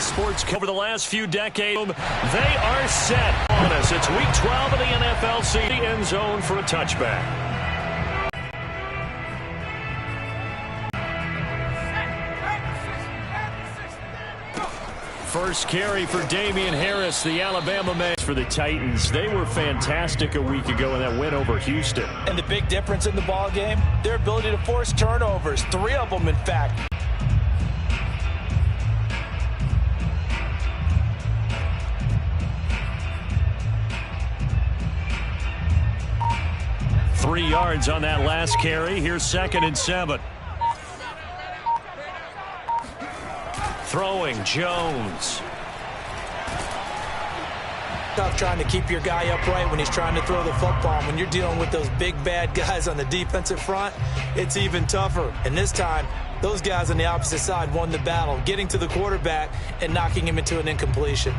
sports over the last few decades. They are set on us. It's week 12 of the NFL season. The end zone for a touchback. First carry for Damian Harris, the Alabama man. For the Titans, they were fantastic a week ago in that win over Houston. And the big difference in the ball game, their ability to force turnovers, 3 of them in fact. Three yards on that last carry. Here's 2nd and 7. Throwing Jones. Tough trying to keep your guy upright when he's trying to throw the football. When you're dealing with those big bad guys on the defensive front, it's even tougher. And this time, those guys on the opposite side won the battle, getting to the quarterback and knocking him into an incompletion.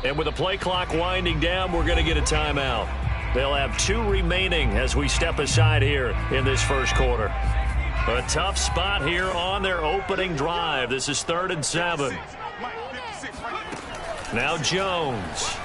And with the play clock winding down, we're going to get a timeout. They'll have 2 remaining as we step aside here in this first quarter. A tough spot here on their opening drive. This is 3rd and 7. Now Jones.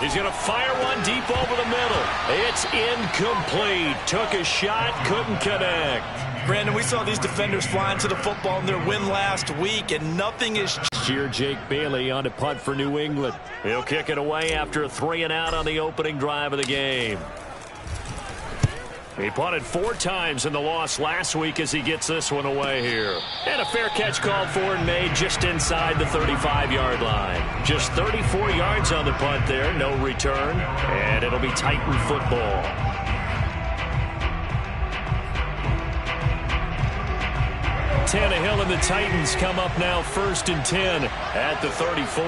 He's going to fire one deep over the middle. It's incomplete. Took a shot, couldn't connect. Brandon, we saw these defenders flying to the football in their win last week, and nothing is... Here, Jake Bailey on to punt for New England. He'll kick it away after a 3 and out on the opening drive of the game. He punted 4 times in the loss last week as he gets this one away here. And a fair catch called for and made just inside the 35-yard line. Just 34 yards on the punt there, no return. And it'll be Titan football. Tannehill and the Titans come up now 1st and 10 at the 34.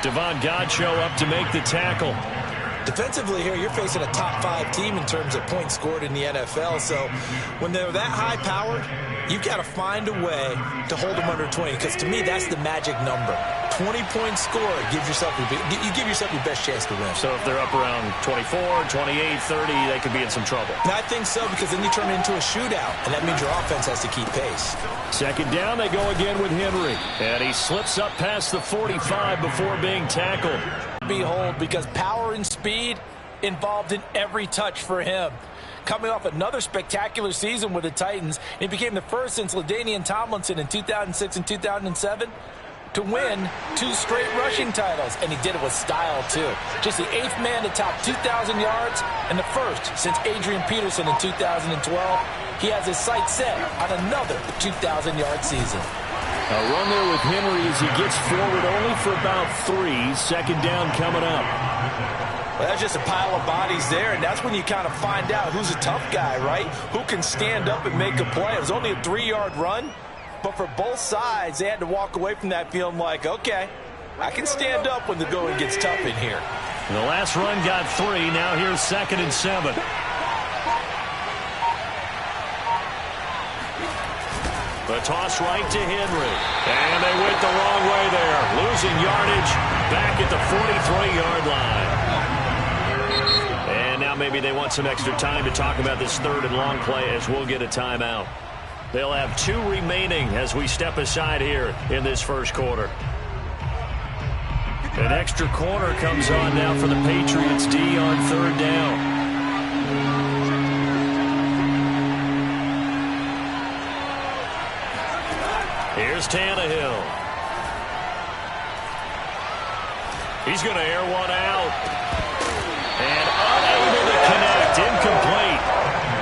Devon Godchaux up to make the tackle. Defensively here, you're facing a top 5 team in terms of points scored in the NFL. So when they're that high powered, you've got to find a way to hold them under 20. Because to me, that's the magic number. 20-point score gives yourself you give yourself your best chance to win. So if they're up around 24, 28, 30, they could be in some trouble. And I think so, because then you turn it into a shootout, and that means your offense has to keep pace. 2nd down, they go again with Henry. And he slips up past the 45 before being tackled. Behold, because power and speed involved in every touch for him. Coming off another spectacular season with the Titans, he became the first since LaDainian Tomlinson in 2006 and 2007 to win 2 straight rushing titles, and he did it with style too. Just the 8th man to top 2,000 yards and the first since Adrian Peterson in 2012. He has his sights set on another 2,000-yard season. A run there with Henry as he gets forward only for about 3. 2nd down coming up. Well, that's just a pile of bodies there, and that's when you kind of find out who's a tough guy, right? Who can stand up and make a play. It was only a 3-yard run, but for both sides, they had to walk away from that feeling like, okay, I can stand up when the going gets tough in here. And the last run got 3. Now here's 2nd and 7. The toss right to Henry. And they went the wrong way there. Losing yardage back at the 43-yard line. And now maybe they want some extra time to talk about this 3rd and long play as we'll get a timeout. They'll have 2 remaining as we step aside here in this first quarter. An extra corner comes on now for the Patriots D on 3rd down. Here's Tannehill. He's going to air one out. And unable to connect. Incomplete.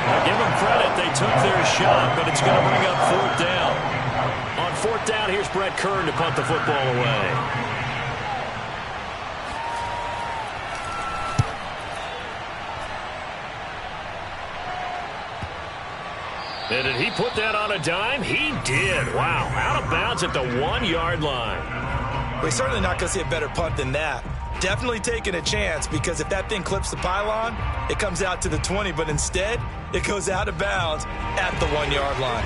Now give them credit. They took their shot, but it's going to bring up 4th down. On 4th down, here's Brett Kern to punt the football away. And did he put that on a dime? He did. Wow. Out of bounds at the 1-yard line. We're certainly not going to see a better punt than that. Definitely taking a chance, because if that thing clips the pylon, it comes out to the 20, but instead it goes out of bounds at the 1-yard line.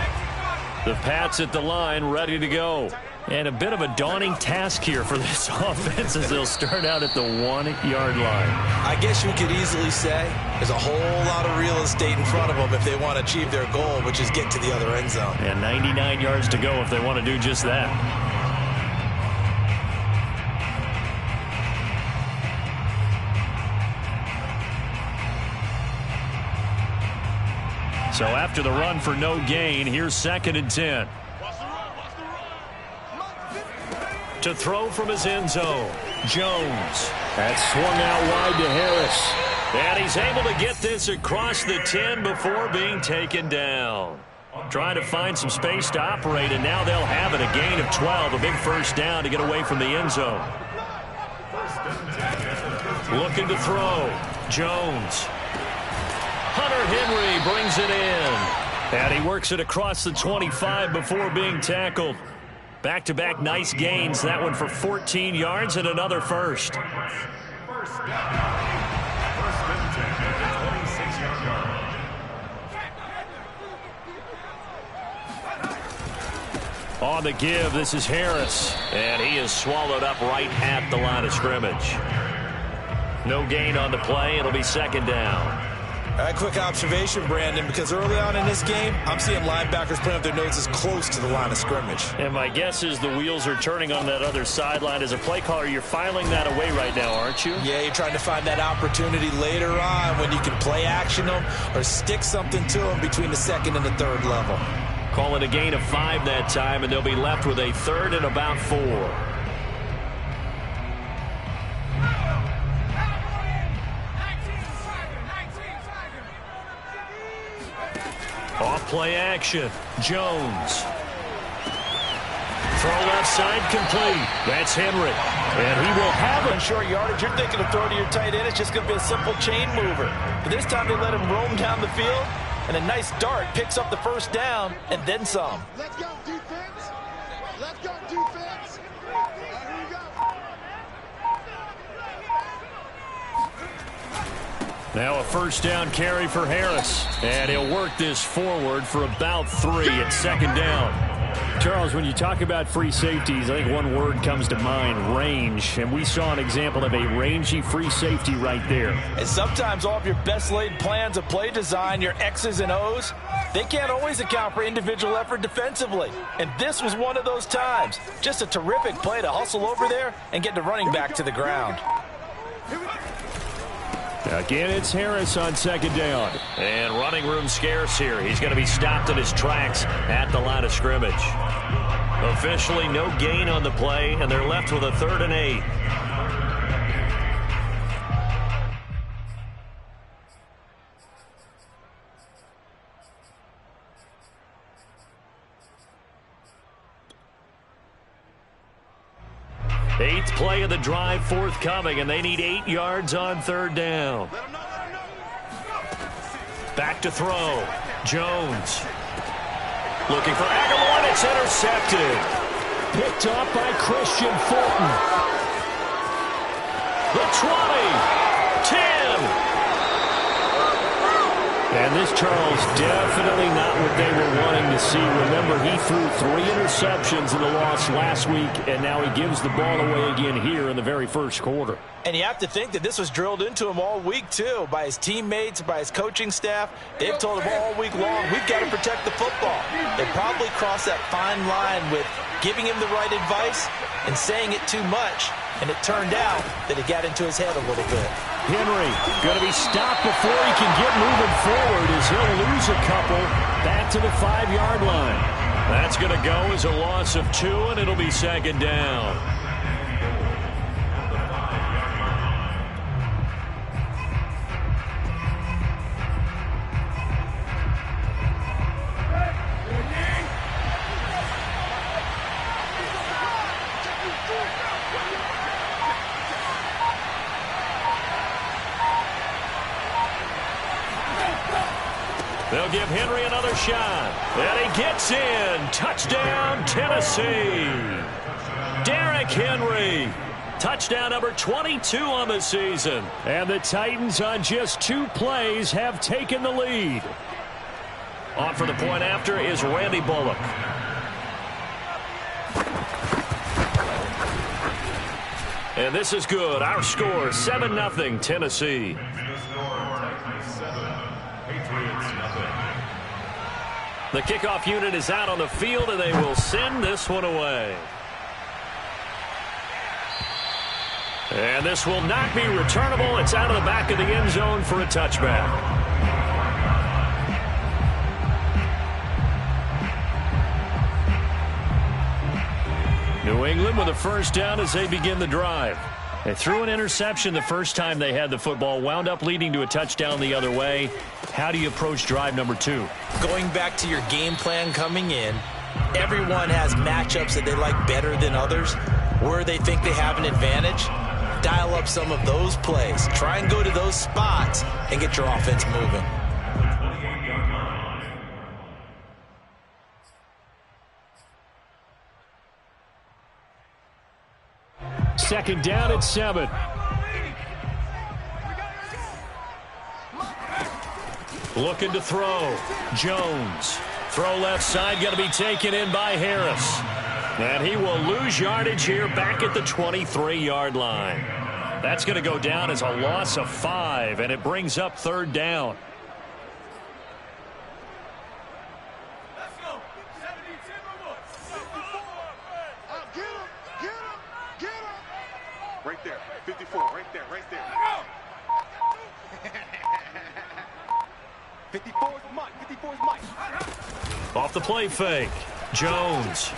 The Pats at the line, ready to go. And a bit of a daunting task here for this offense as they'll start out at the 1-yard line. I guess you could easily say there's a whole lot of real estate in front of them if they want to achieve their goal, which is get to the other end zone. And 99 yards to go if they want to do just that. So after the run for no gain, here's 2nd and 10. To throw from his end zone, Jones. That's swung out wide to Harris. And he's able to get this across the 10 before being taken down. Trying to find some space to operate, and now they'll have it. A gain of 12, a big first down to get away from the end zone. Looking to throw, Jones. Hunter Henry brings it in. And he works it across the 25 before being tackled. Back-to-back nice gains. That one for 14 yards and another first. On the give, this is Harris. And he is swallowed up right at the line of scrimmage. No gain on the play. It'll be 2nd down. A quick observation, Brandon, because early on in this game, I'm seeing linebackers putting up their noses close to the line of scrimmage. And my guess is the wheels are turning on that other sideline. As a play caller, you're filing that away right now, aren't you? Yeah, you're trying to find that opportunity later on when you can play action them or stick something to them between the 2nd and the 3rd level. Call it a gain of 5 that time, and they'll be left with a 3rd and about 4. Off play action. Jones. Throw left side complete. That's Henry. And he will have it. On short yardage, you're thinking of throw to your tight end. It's just going to be a simple chain mover. But this time they let him roam down the field, and a nice dart picks up the first down and then some. Let's go, defense. Let's go, defense. Here we go. Now a first down carry for Harris. And he'll work this forward for about 3 at 2nd down. Charles, when you talk about free safeties, I think one word comes to mind, range. And we saw an example of a rangy free safety right there. And sometimes all of your best laid plans of play design, your X's and O's, they can't always account for individual effort defensively. And this was one of those times. Just a terrific play to hustle over there and get the running back to the ground. Again, it's Harris on 2nd down. And running room scarce here. He's going to be stopped in his tracks at the line of scrimmage. Officially no gain on the play, and they're left with a 3rd and 8. Eighth play of the drive forthcoming, and they need 8 yards on 3rd down. Back to throw. Jones. Looking for Aguilar. It's intercepted. Picked up by Christian Fulton. The 20. 10. And this, Charles, definitely not what they were wanting to see. Remember, he threw 3 interceptions in the loss last week, and now he gives the ball away again here in the very first quarter. And you have to think that this was drilled into him all week, too, by his teammates, by his coaching staff. They've told him all week long, we've got to protect the football. They probably crossed that fine line with giving him the right advice and saying it too much. And it turned out that it got into his head a little bit. Henry going to be stopped before he can get moving forward as he'll lose a couple back to the 5-yard line. That's going to go as a loss of 2, and it'll be 2nd down. They'll give Henry another shot. And he gets in. Touchdown, Tennessee. Derrick Henry Touchdown number 22 on the season. And the Titans on just 2 plays have taken the lead. On for the point after is Randy Bullock. And this is good. Our score, 7-0 Tennessee. The kickoff unit is out on the field, and they will send this one away. And this will not be returnable. It's out of the back of the end zone for a touchback. New England with a first down as they begin the drive. They threw an interception the first time they had the football, wound up leading to a touchdown the other way. How do you approach drive number 2? Going back to your game plan coming in, everyone has matchups that they like better than others. Where they think they have an advantage, dial up some of those plays. Try and go to those spots and get your offense moving. Second down at 7. Looking to throw. Jones. Throw left side, going to be taken in by Harris. And he will lose yardage here back at the 23-yard line. That's going to go down as a loss of 5, and it brings up third down. Right there, 54, right there. 54 is Mike. Off the play fake. Jones.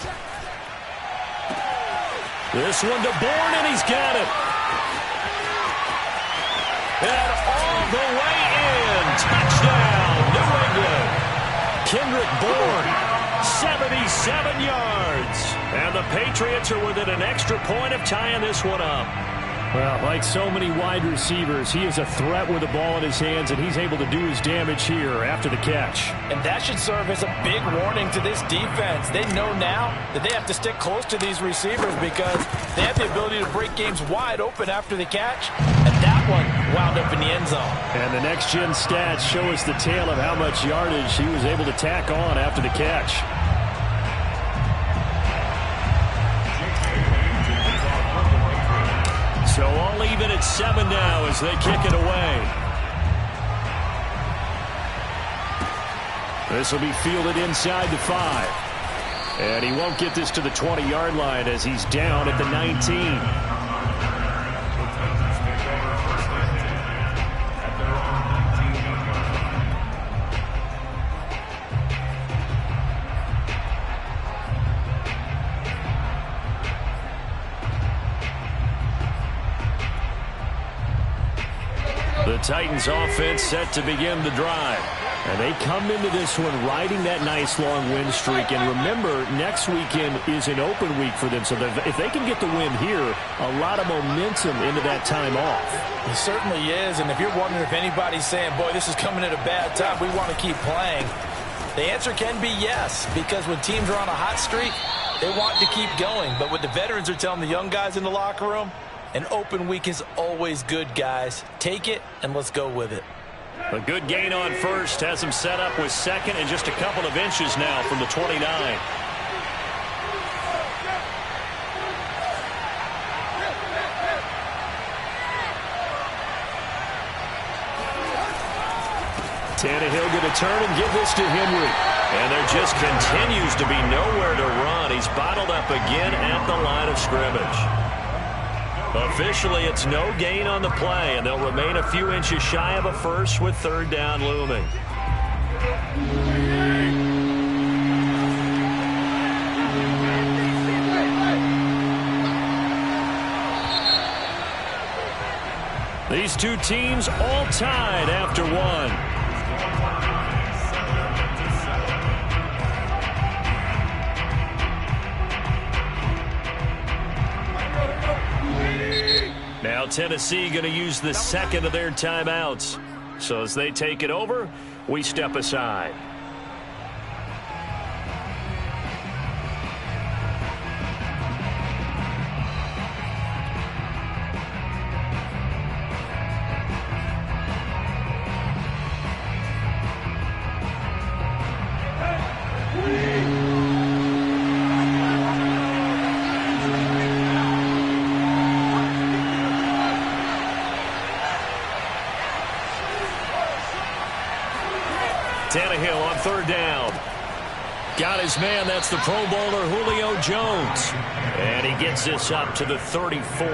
This one to Bourne, and he's got it. And all the way in. Touchdown, New England. Kendrick Bourne, 77 yards. And the Patriots are within an extra point of tying this one up. Well, like so many wide receivers, he is a threat with the ball in his hands, and he's able to do his damage here after the catch. And that should serve as a big warning to this defense. They know now that they have to stick close to these receivers because they have the ability to break games wide open after the catch. And that one wound up in the end zone. And the next-gen stats show us the tale of how much yardage he was able to tack on after the catch. So all even at 7 now as they kick it away. This will be fielded inside the 5. And he won't get this to the 20-yard line as he's down at the 19. The Titans offense set to begin the drive. And they come into this one riding that nice long win streak. And remember, next weekend is an open week for them. So if they can get the win here, a lot of momentum into that time off. It certainly is. And if you're wondering if anybody's saying, boy, this is coming at a bad time, we want to keep playing, the answer can be yes. Because when teams are on a hot streak, they want to keep going. But what the veterans are telling the young guys in the locker room, an open week is always good, guys. Take it, and let's go with it. A good gain on first has him set up with second and just a couple of inches now from the 29. Tannehill going to turn and give this to Henry. And there just continues to be nowhere to run. He's bottled up again at the line of scrimmage. Officially, it's no gain on the play, and they'll remain a few inches shy of a first with third down looming. These two teams all tied after one. Now Tennessee going to use the second of their timeouts. So as they take it over, we step aside. Tannehill on third down. Got his man. That's the Pro Bowler Julio Jones. And he gets this up to the 34.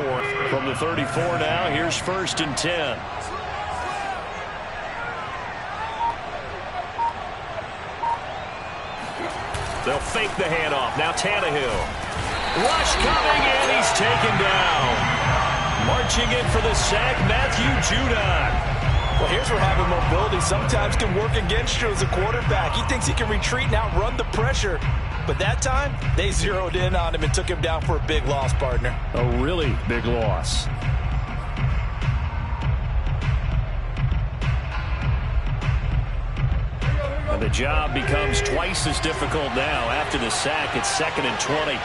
From the 34 now, here's 1st and 10. They'll fake the handoff. Now Tannehill. Rush coming, and he's taken down. Marching in for the sack, Matthew Judon. Well, here's where having mobility sometimes can work against you as a quarterback. He thinks he can retreat and outrun the pressure. But that time, they zeroed in on him and took him down for a big loss, partner. A really big loss. And the job becomes twice as difficult now. After the sack, it's 2nd and 20.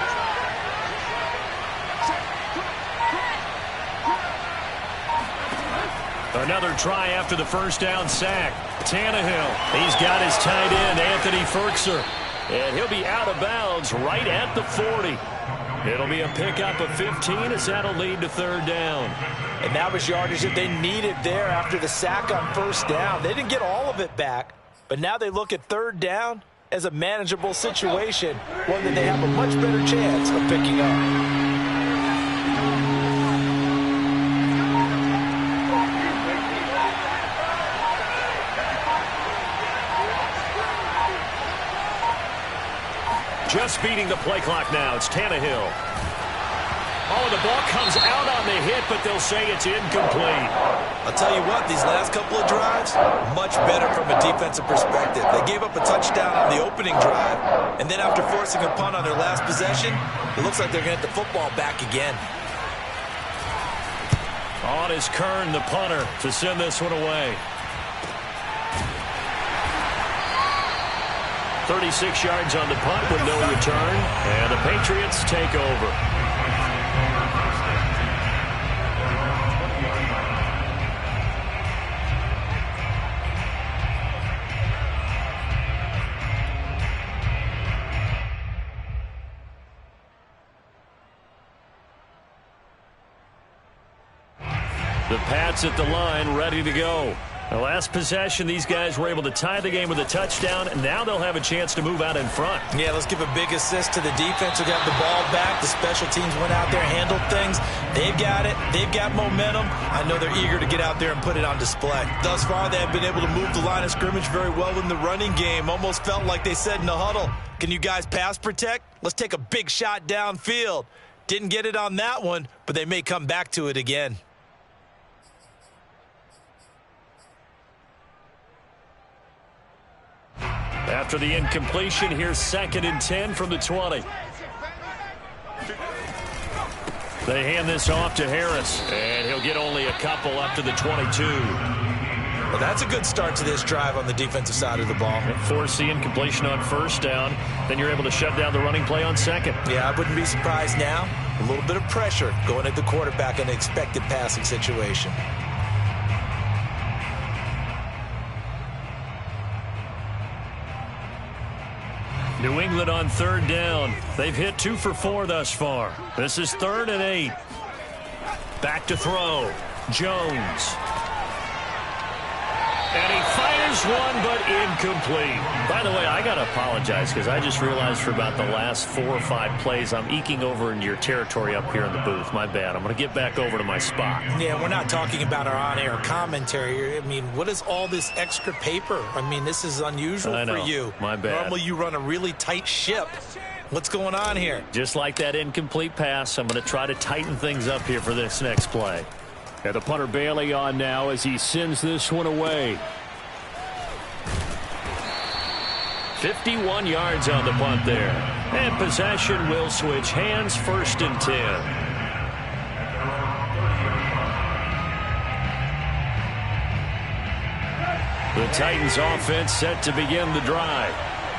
Another try after the first down sack. Tannehill, he's got his tight end, Anthony Firkser. And he'll be out of bounds right at the 40. It'll be a pickup of 15 as that'll lead to 3rd down. And that was yardage that they needed there after the sack on 1st down. They didn't get all of it back, but now they look at 3rd down as a manageable situation, one that they have a much better chance of picking up. Just beating the play clock now. It's Tannehill. Oh, the ball comes out on the hit, but they'll say it's incomplete. I'll tell you what, these last couple of drives, much better from a defensive perspective. They gave up a touchdown on the opening drive, and then after forcing a punt on their last possession, it looks like they're going to get the football back again. On is Kern, the punter, to send this one away. 36 yards on the punt with no return, and the Patriots take over. The Pats at the line, ready to go. The last possession, these guys were able to tie the game with a touchdown, and now they'll have a chance to move out in front. Yeah, let's give a big assist to the defense who got the ball back. The special teams went out there, handled things. They've got it. They've got momentum. I know they're eager to get out there and put it on display. Thus far, they have been able to move the line of scrimmage very well in the running game. Almost felt like they said in the huddle, can you guys pass protect? Let's take a big shot downfield. Didn't get it on that one, but they may come back to it again. After the incompletion, here's 2nd and 10 from the 20. They hand this off to Harris, and he'll get only a couple up to the 22. Well, that's a good start to this drive on the defensive side of the ball. Force the incompletion on 1st down, then you're able to shut down the running play on 2nd. Yeah, I wouldn't be surprised now. A little bit of pressure going at the quarterback in an expected passing situation. New England on 3rd down. They've hit 2 for 4 thus far. This is 3rd and 8. Back to throw. Jones. And he fires one, but incomplete. By the way, I got to apologize because I just realized for about the last 4 or 5 plays, I'm eking over into your territory up here in the booth. My bad. I'm going to get back over to my spot. Yeah, we're not talking about our on-air commentary. I mean, what is all this extra paper? I mean, this is unusual for you. My bad. Normally you run a really tight ship. What's going on here? Just like that incomplete pass, I'm going to try to tighten things up here for this next play. And the punter Bailey on now as he sends this one away. 51 yards on the punt there. And possession will switch hands, 1st and 10. The Titans offense set to begin the drive.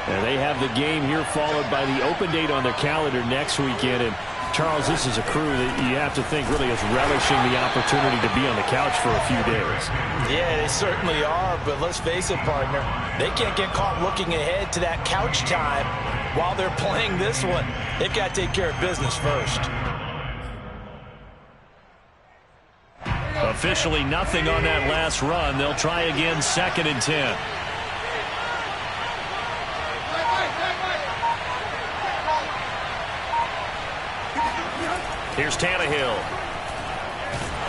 And they have the game here followed by the open date on their calendar next weekend. And Charles, this is a crew that you have to think really is relishing the opportunity to be on the couch for a few days. Yeah, they certainly are, but let's face it, partner. They can't get caught looking ahead to that couch time while they're playing this one. They've got to take care of business first. Officially nothing on that last run. They'll try again, 2nd and 10. Here's Tannehill.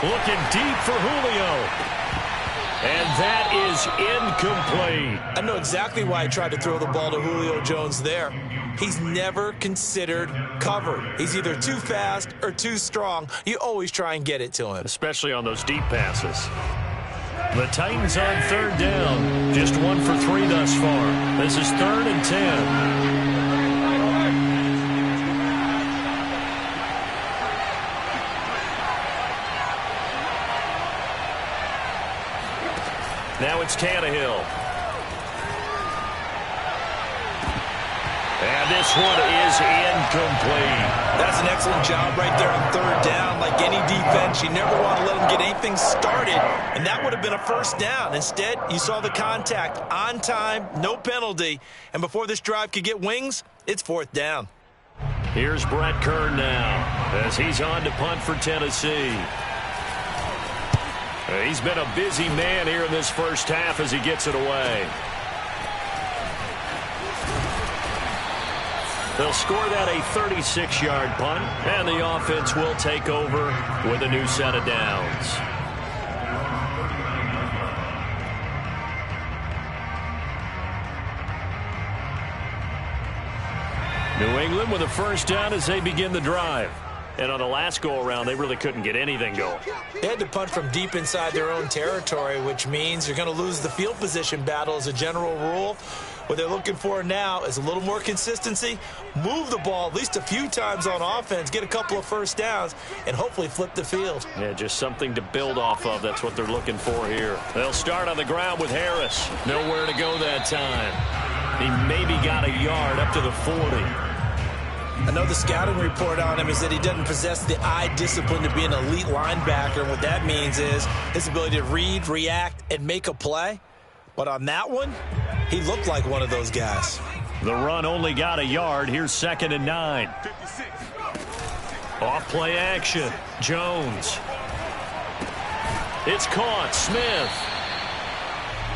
Looking deep for Julio. And that is incomplete. I know exactly why I tried to throw the ball to Julio Jones there. He's never considered cover. He's either too fast or too strong. You always try and get it to him. Especially on those deep passes. The Titans on third down. Just 1 for 3 thus far. This is 3rd and 10. Now it's Tannehill. And this one is incomplete. That's an excellent job right there on third down. Like any defense, you never want to let them get anything started, and that would have been a first down. Instead, you saw the contact on time, no penalty, and before this drive could get wings, it's 4th down. Here's Brett Kern now as he's on to punt for Tennessee. He's been a busy man here in this first half as he gets it away. They'll score that a 36-yard punt, and the offense will take over with a new set of downs. New England with a first down as they begin the drive. And on the last go-around, they really couldn't get anything going. They had to punt from deep inside their own territory, which means you're going to lose the field position battle as a general rule. What they're looking for now is a little more consistency, move the ball at least a few times on offense, get a couple of first downs, and hopefully flip the field. Yeah, just something to build off of. That's what they're looking for here. They'll start on the ground with Harris. Nowhere to go that time. He maybe got a yard up to the 40. I know the scouting report on him is that he doesn't possess the eye discipline to be an elite linebacker. And what that means is his ability to read, react, and make a play. But on that one, he looked like one of those guys. The run only got a yard. Here's 2nd and 9. Off play action. Jones. It's caught. Smith.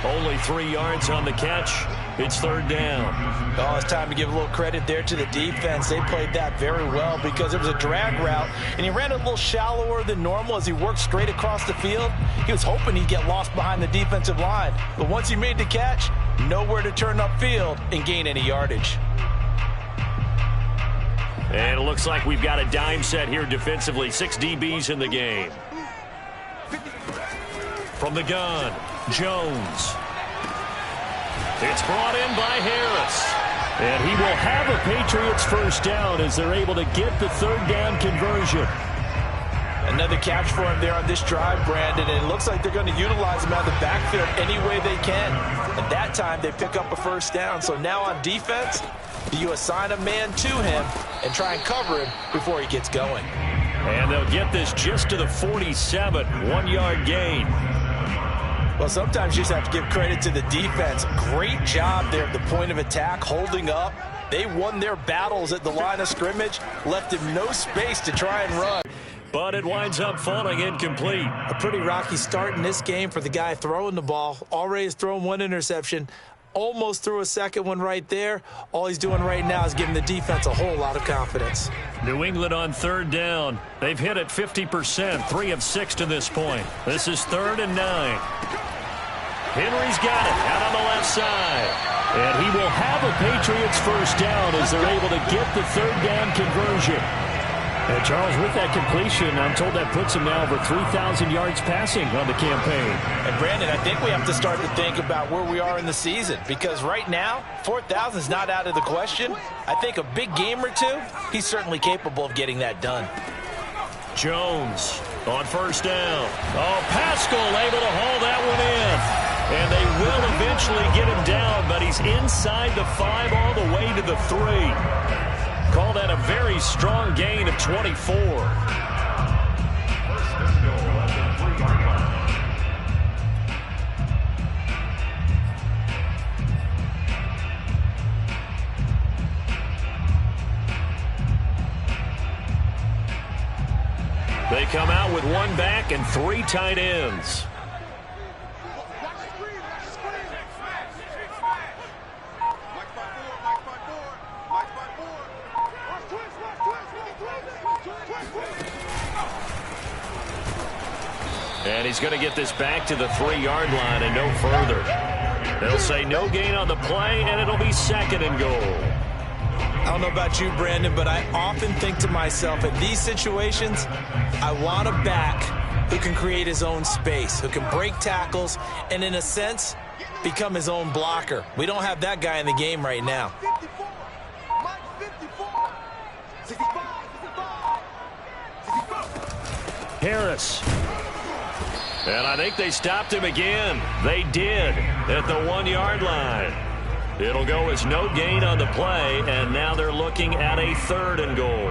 Only 3 yards on the catch. It's 3rd down. Oh, it's time to give a little credit there to the defense. They played that very well because it was a drag route, and he ran a little shallower than normal as he worked straight across the field. He was hoping he'd get lost behind the defensive line. But once he made the catch, nowhere to turn upfield and gain any yardage. And it looks like we've got a dime set here defensively. 6 DBs in the game. From the gun, Jones. It's brought in by Harris. And he will have a Patriots first down as they're able to get the 3rd down conversion. Another catch for him there on this drive, Brandon, and it looks like they're going to utilize him out of the backfield any way they can. And that time they pick up a first down. So now on defense, you assign a man to him and try and cover him before he gets going. And they'll get this just to the 47, 1-yard gain. Well, sometimes you just have to give credit to the defense. Great job there at the point of attack, holding up. They won their battles at the line of scrimmage, left him no space to try and run. But it winds up falling incomplete. A pretty rocky start in this game for the guy throwing the ball. Already has thrown 1 interception. Almost threw a second one right there. All he's doing right now is giving the defense a whole lot of confidence. New England on 3rd down. They've hit it 50%, 3 of 6 to this point. This is 3rd and 9. Henry's got it out on the left side. And he will have a Patriots first down as they're able to get the 3rd down conversion. And Charles, with that completion, I'm told that puts him now over 3,000 yards passing on the campaign. And Brandon, I think we have to start to think about where we are in the season, because right now, 4,000 is not out of the question. I think a big game or two, he's certainly capable of getting that done. Jones on first down. Oh, Pascal able to haul that one in. And they will eventually get him down, but he's inside the 5 all the way to the 3. Call that a very strong gain of 24. They come out with 1 back and 3 tight ends. And he's going to get this back to the 3-yard line and no further. They'll say no gain on the play, and it'll be 2nd and goal. I don't know about you, Brandon, but I often think to myself, in these situations, I want a back who can create his own space, who can break tackles, and in a sense, become his own blocker. We don't have that guy in the game right now. 54. Mike 54. 65. 65. Harris. And I think they stopped him again. They did at the 1-yard line. It'll go as no gain on the play, and now they're looking at a 3rd and goal.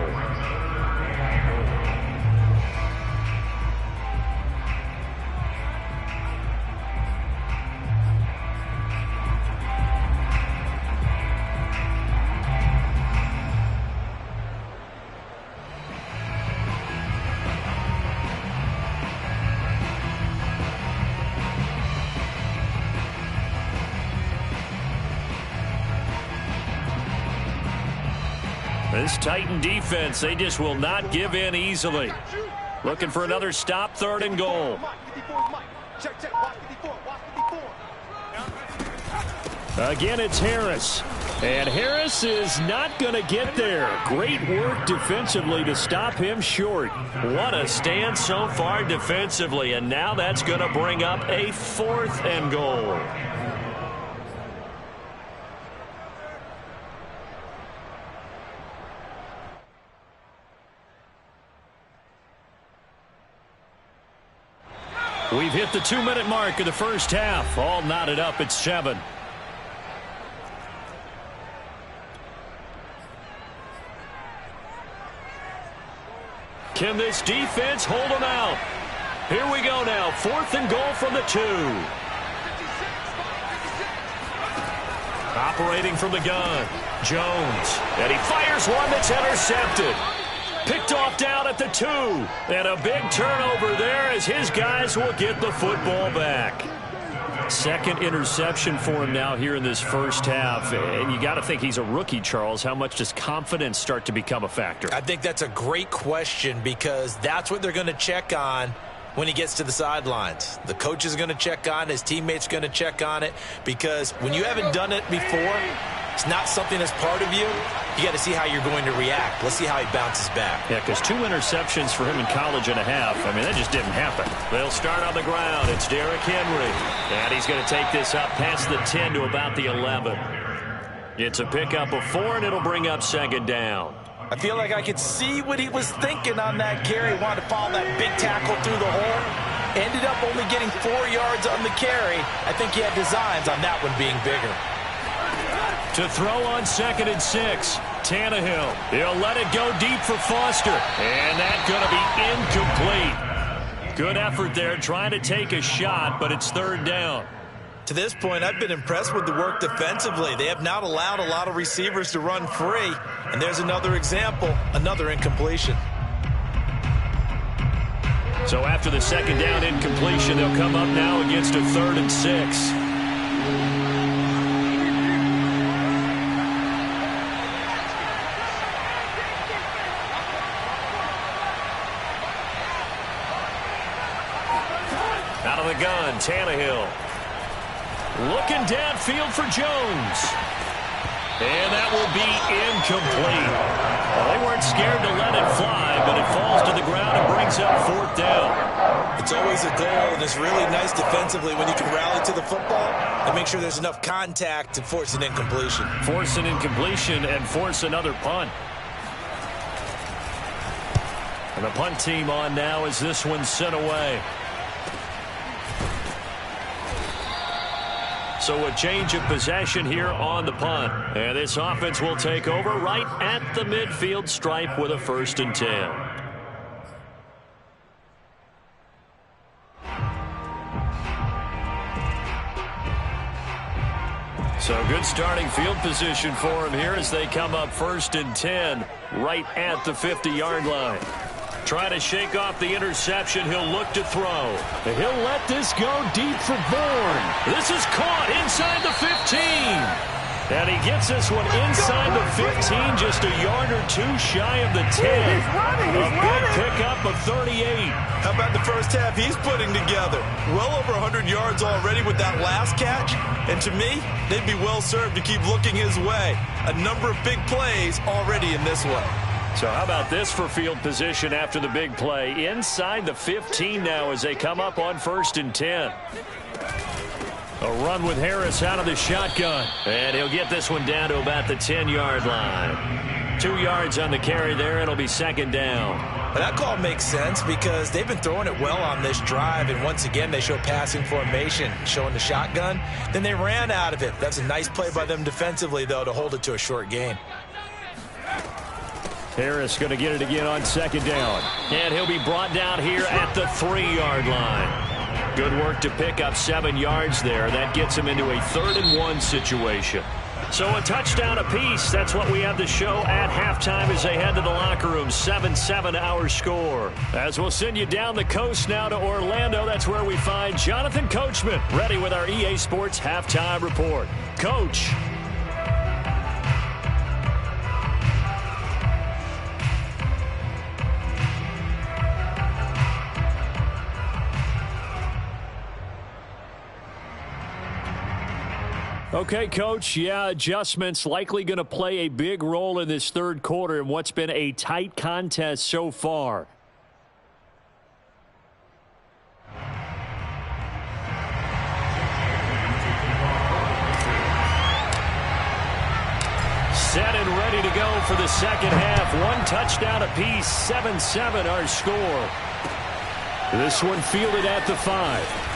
This Titan defense, they just will not give in easily. Looking for another stop, 3rd and goal. Again, it's Harris. And Harris is not going to get there. Great work defensively to stop him short. What a stand so far defensively. And now that's going to bring up a 4th and goal. We've hit the 2-minute mark of the first half. All knotted up at 7. Can this defense hold them out? Here we go now. 4th and goal from the 2. Operating from the gun. Jones. And he fires one that's intercepted. Picked off down at the 2. And a big turnover there as his guys will get the football back. 2nd interception for him now here in this first half. And you got to think he's a rookie, Charles. How much does confidence start to become a factor? I think that's a great question because that's what they're going to check on when he gets to the sidelines. The coach is going to check on it. His teammates are going to check on it because when you haven't done it before, it's not something that's part of you. You got to see how you're going to react. Let's see how he bounces back. Yeah, because 2 interceptions for him in college and a half. I mean, that just didn't happen. They'll start on the ground. It's Derrick Henry. And he's going to take this up past the 10 to about the 11. It's a pickup of 4, and it'll bring up 2nd down. I feel like I could see what he was thinking on that carry. He wanted to follow that big tackle through the hole. Ended up only getting 4 yards on the carry. I think he had designs on that one being bigger. To throw on 2nd and 6. Tannehill. He'll let it go deep for Foster. And that's going to be incomplete. Good effort there trying to take a shot, but it's 3rd down. To this point, I've been impressed with the work defensively. They have not allowed a lot of receivers to run free. And there's another example, another incompletion. So after the 2nd down incompletion, they'll come up now against a 3rd and 6. Out of the gun, Tannehill. Looking downfield for Jones. And that will be incomplete. Well, they weren't scared to let it fly, but it falls to the ground and brings up 4th down. It's always a goal, and it's really nice defensively when you can rally to the football and make sure there's enough contact to force an incompletion. Force an incompletion and force another punt. And the punt team on now as this one's sent away. So a change of possession here on the punt. And this offense will take over right at the midfield stripe with a 1st and 10. So good starting field position for him here as they come up 1st and 10 right at the 50-yard line. Trying to shake off the interception. He'll look to throw. He'll let this go deep for Bourne. This is caught inside the 15. And he gets this one inside the 15, just a yard or two shy of the 10. A big pickup of 38. How about the first half he's putting together? Well over 100 yards already with that last catch. And to me, they'd be well served to keep looking his way. A number of big plays already in this one. So how about this for field position after the big play? Inside the 15 now as they come up on 1st and 10. A run with Harris out of the shotgun. And he'll get this one down to about the 10-yard line. 2 yards on the carry there. It'll be 2nd down. That call makes sense because they've been throwing it well on this drive. And once again, they show passing formation, showing the shotgun. Then they ran out of it. That's a nice play by them defensively, though, to hold it to a short gain. Harris going to get it again on 2nd down. And he'll be brought down here at the 3-yard line. Good work to pick up 7 yards there. That gets him into a 3rd and 1 situation. So a touchdown apiece. That's what we have to show at halftime as they head to the locker room. 7-7 our score. As we'll send you down the coast now to Orlando. That's where we find Jonathan Coachman ready with our EA Sports Halftime Report. Coach. Okay, Coach, yeah, adjustments likely going to play a big role in this 3rd quarter in what's been a tight contest so far. Set and ready to go for the 2nd half. 1 touchdown apiece, 7-7 our score. This one fielded at the 5.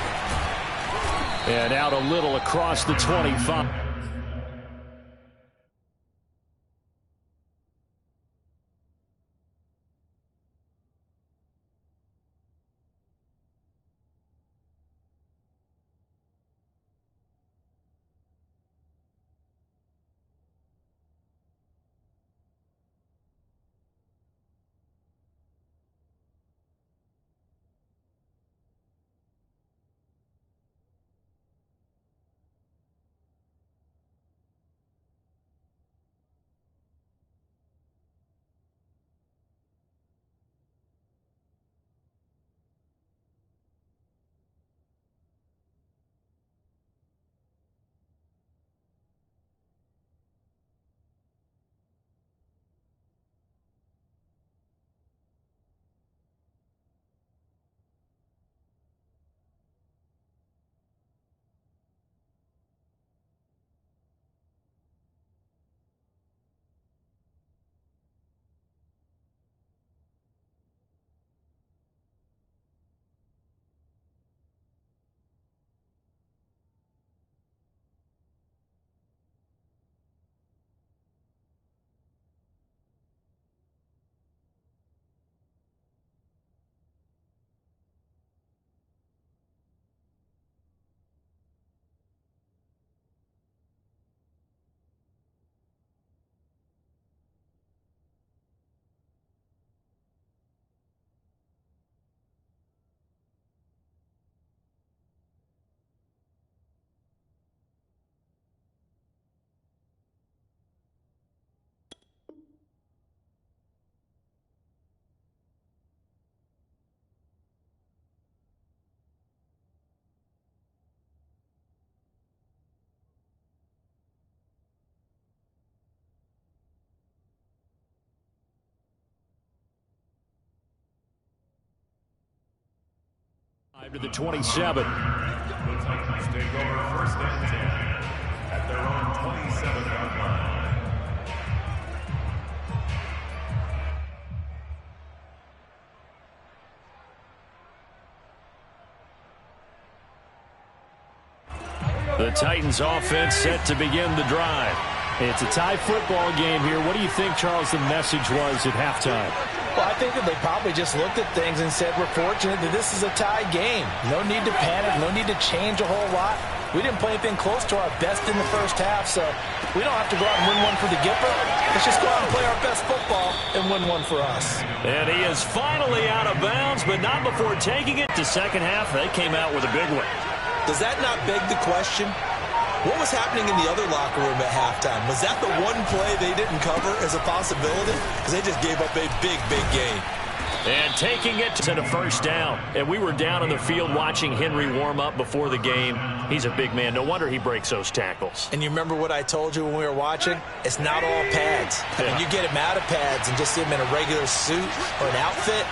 And out a little across the 25. To the 27. The Titans take over 1st and 10 at their own 27-yard line. The Titans offense set to begin the drive. It's a tie football game here. What do you think, Charles, the message was at halftime? Well, I think that they probably just looked at things and said, we're fortunate that this is a tie game. No need to panic, no need to change a whole lot. We didn't play anything close to our best in the first half, so we don't have to go out and win one for the Gipper. Let's just go out and play our best football and win one for us. And he is finally out of bounds, but not before taking it to 2nd half. They came out with a big one. Does that not beg the question? What was happening in the other locker room at halftime? Was that the one play they didn't cover as a possibility? Because they just gave up a big, big gain. And taking it to the first down. And we were down on the field watching Henry warm up before the game. He's a big man. No wonder he breaks those tackles. And you remember what I told you when we were watching? It's not all pads. I mean, you get him out of pads and just see him in a regular suit or an outfit.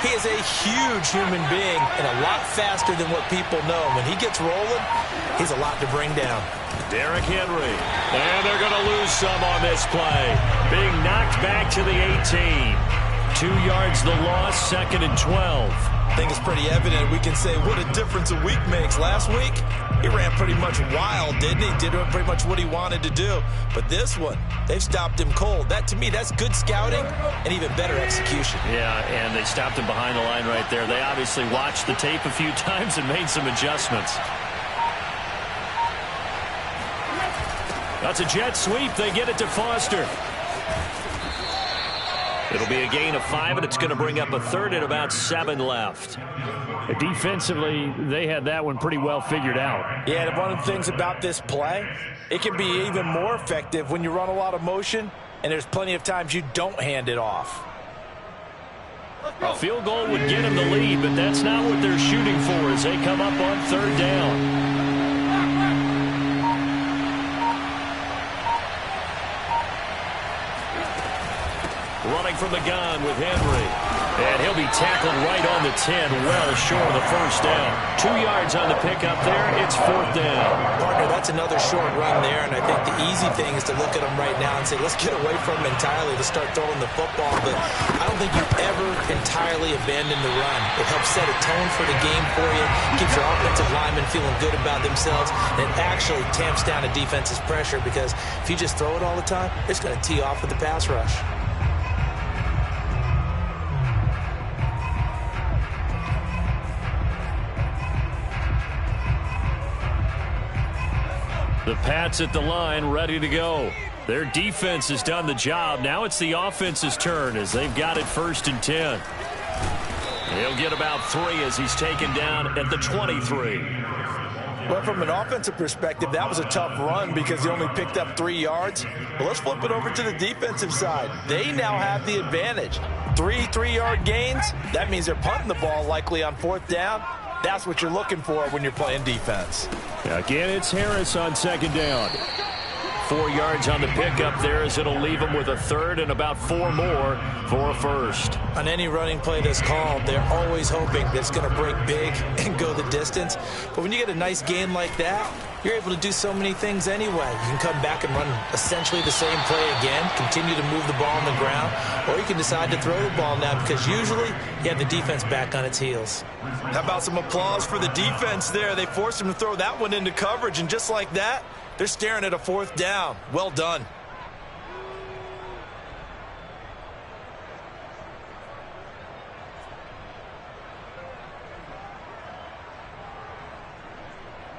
He is a huge human being and a lot faster than what people know. When he gets rolling, he's a lot to bring down. Derrick Henry. And they're going to lose some on this play. Being knocked back to the 18. 2 yards the loss, 2nd and 12. I think it's pretty evident. We can say what a difference a week makes. Last week, he ran pretty much wild, didn't he? Did pretty much what he wanted to do. But this one, they've stopped him cold. That, to me, that's good scouting and even better execution. Yeah, and they stopped him behind the line right there. They obviously watched the tape a few times and made some adjustments. That's a jet sweep. They get it to Foster. It'll be a gain of 5, and it's going to bring up a 3rd and about 7 left. Defensively, they had that one pretty well figured out. Yeah, and one of the things about this play, it can be even more effective when you run a lot of motion, and there's plenty of times you don't hand it off. A field goal would get them the lead, but that's not what they're shooting for as they come up on 3rd down. Running from the gun with Henry. And he'll be tackled right on the 10, well short of the first down. 2 yards on the pickup there. It's 4th down. Partner, that's another short run there, and I think the easy thing is to look at him right now and say, let's get away from him entirely to start throwing the football. But I don't think you ever entirely abandon the run. It helps set a tone for the game for you, keeps your offensive linemen feeling good about themselves, and it actually tamps down a defense's pressure because if you just throw it all the time, it's going to tee off with the pass rush. The Pats at the line, ready to go. Their defense has done the job. Now it's the offense's turn as they've got it 1st and 10. He'll get about 3 as he's taken down at the 23. Well, from an offensive perspective, that was a tough run because he only picked up 3 yards. Well, let's flip it over to the defensive side. They now have the advantage. 3 3-yard gains, that means they're punting the ball likely on 4th down. That's what you're looking for when you're playing defense. Again, it's Harris on 2nd down. 4 yards on the pickup there as it'll leave them with a 3rd and about 4 more for a 1st. On any running play that's called, they're always hoping that it's going to break big and go the distance. But when you get a nice gain like that, you're able to do so many things anyway. You can come back and run essentially the same play again, continue to move the ball on the ground, or you can decide to throw the ball now because usually you have the defense back on its heels. How about some applause for the defense there? They forced him to throw that one into coverage, and just like that, they're staring at a 4th down. Well done.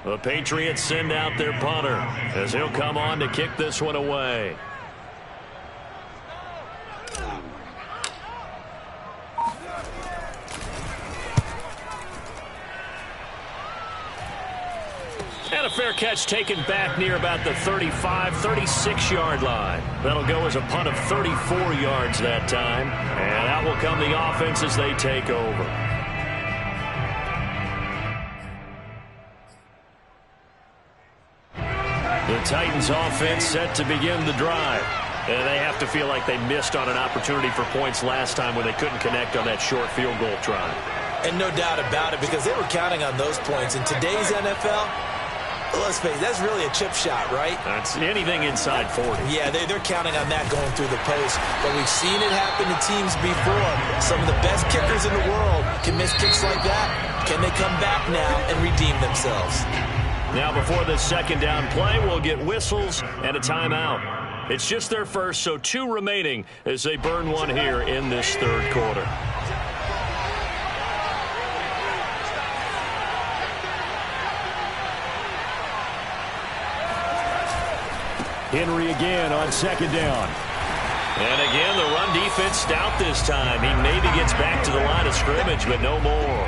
The Patriots send out their punter as he'll come on to kick this one away. And a fair catch taken back near about the 35, 36-yard line. That'll go as a punt of 34 yards that time. And out will come the offense as they take over. The Titans offense set to begin the drive. And they have to feel like they missed on an opportunity for points last time when they couldn't connect on that short field goal try. And no doubt about it because they were counting on those points. In today's NFL, let's face it, that's really a chip shot, right? That's anything inside 40. Yeah, they're counting on that going through the post. But we've seen it happen to teams before. Some of the best kickers in the world can miss kicks like that. Can they come back now and redeem themselves? Now before the 2nd down play, we'll get whistles and a timeout. It's just their first, so 2 remaining as they burn one here in this 3rd quarter. Henry again on 2nd down. And again, the run defense stout this time. He maybe gets back to the line of scrimmage, but no more.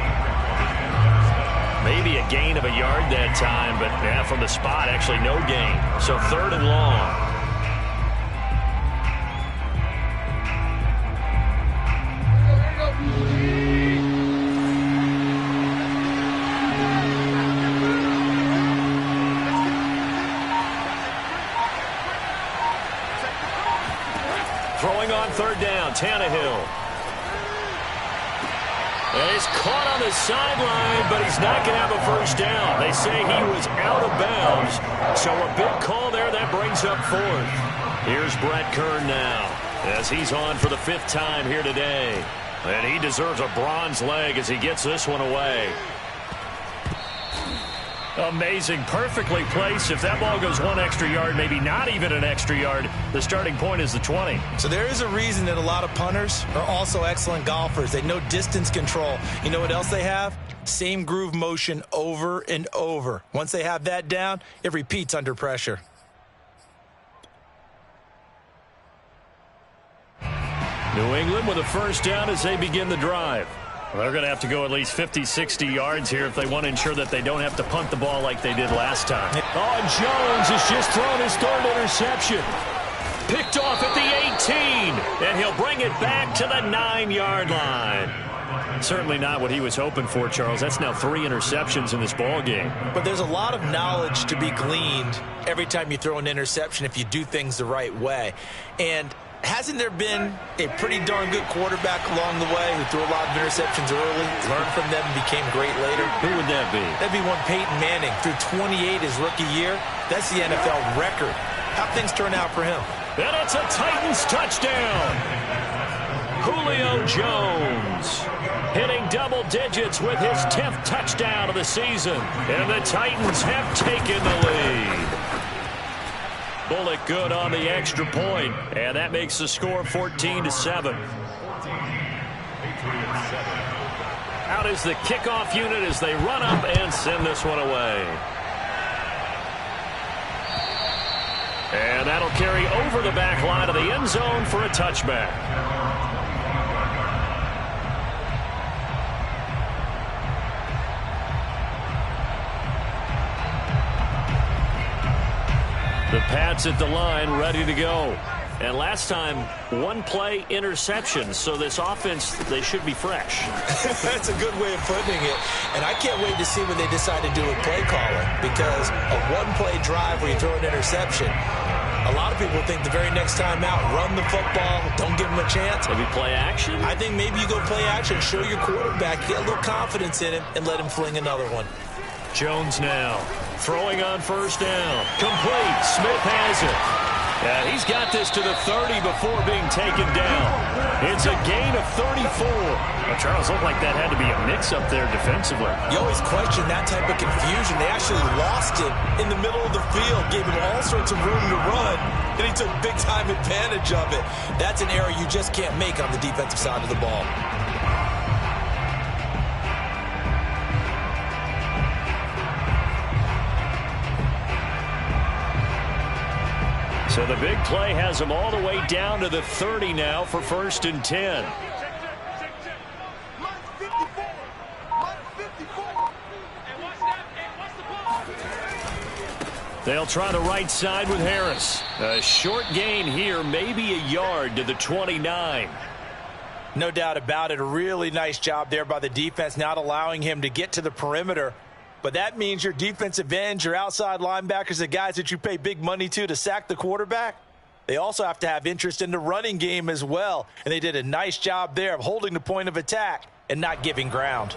Maybe a a gain of a yard that time, but yeah, from the spot, actually no gain. So 3rd and long. Throwing on 3rd down, Tannehill. And he's caught on the sideline, but he's not going to have a first down. They say he was out of bounds, so a big call there that brings up 4th. Here's Brett Kern now, as he's on for the 5th time here today. And he deserves a bronze leg as he gets this one away. Amazing, perfectly placed. If that ball goes 1 extra yard, maybe not even an extra yard, the starting point is the 20. So there is a reason that a lot of punters are also excellent golfers. They know distance control. You know what else they have? Same groove motion over and over. Once they have that down, it repeats under pressure. New England with a first down as they begin the drive. Well, they're going to have to go at least 50, 60 yards here if they want to ensure that they don't have to punt the ball like they did last time. Oh, and Jones has just thrown his 3rd interception. Picked off at the 18, and he'll bring it back to the 9-yard line. Certainly not what he was hoping for, Charles. That's now 3 interceptions in this ball game. But there's a lot of knowledge to be gleaned every time you throw an interception if you do things the right way. And hasn't there been a pretty darn good quarterback along the way who threw a lot of interceptions early, learned from them, and became great later? Who would that be? That'd be one Peyton Manning. Threw 28 his rookie year. That's the NFL record. How'd things turn out for him? And it's a Titans touchdown. Julio Jones hitting double digits with his 10th touchdown of the season. And the Titans have taken the lead. Bullock good on the extra point, and that makes the score 14-7. Out is the kickoff unit as they run up and send this one away. And that'll carry over the back line of the end zone for a touchback. The Pats at the line, ready to go. And last time, 1-play interception. So this offense, they should be fresh. That's a good way of putting it. And I can't wait to see what they decide to do with play calling. Because a 1-play drive where you throw an interception, a lot of people think the very next time out, run the football, don't give them a chance. Maybe play action? I think maybe you go play action, show your quarterback, get a little confidence in him, and let him fling another one. Jones now throwing on first down. Complete. Smith has it. Yeah, he's got this to the 30 before being taken down. It's a gain of 34. Well, Charles, looked like that had to be a mix-up there defensively. You always question that type of confusion. They actually lost it in the middle of the field, gave him all sorts of room to run, and he took big-time advantage of it. That's an error you just can't make on the defensive side of the ball. So the big play has them all the way down to the 30 now for 1st and 10. They'll try the right side with Harris. A short gain here, maybe a yard to the 29. No doubt about it. A really nice job there by the defense, not allowing him to get to the perimeter. But that means your defensive ends, your outside linebackers, the guys that you pay big money to sack the quarterback, they also have to have interest in the running game as well. And they did a nice job there of holding the point of attack and not giving ground.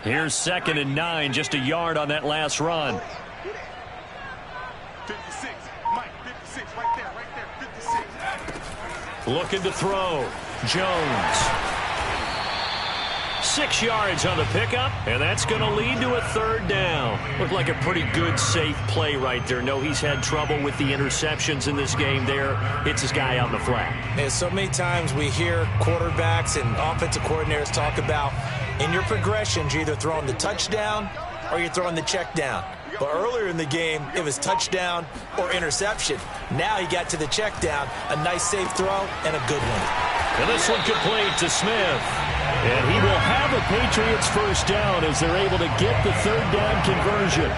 Here's 2nd and 9, just a yard on that last run. 56, Mike, 56, right there, 56. Looking to throw. Jones. 6 yards on the pickup, and that's going to lead to a 3rd down. Looked like a pretty good, safe play right there. No, he's had trouble with the interceptions in this game there. Hits his guy out in the flat. And so many times we hear quarterbacks and offensive coordinators talk about in your progressions, you're either throwing the touchdown or you're throwing the check down. But earlier in the game, it was touchdown or interception. Now he got to the check down, a nice safe throw, and a good one. And this one complete to Smith. And he will have a Patriots first down as they're able to get the third down conversion.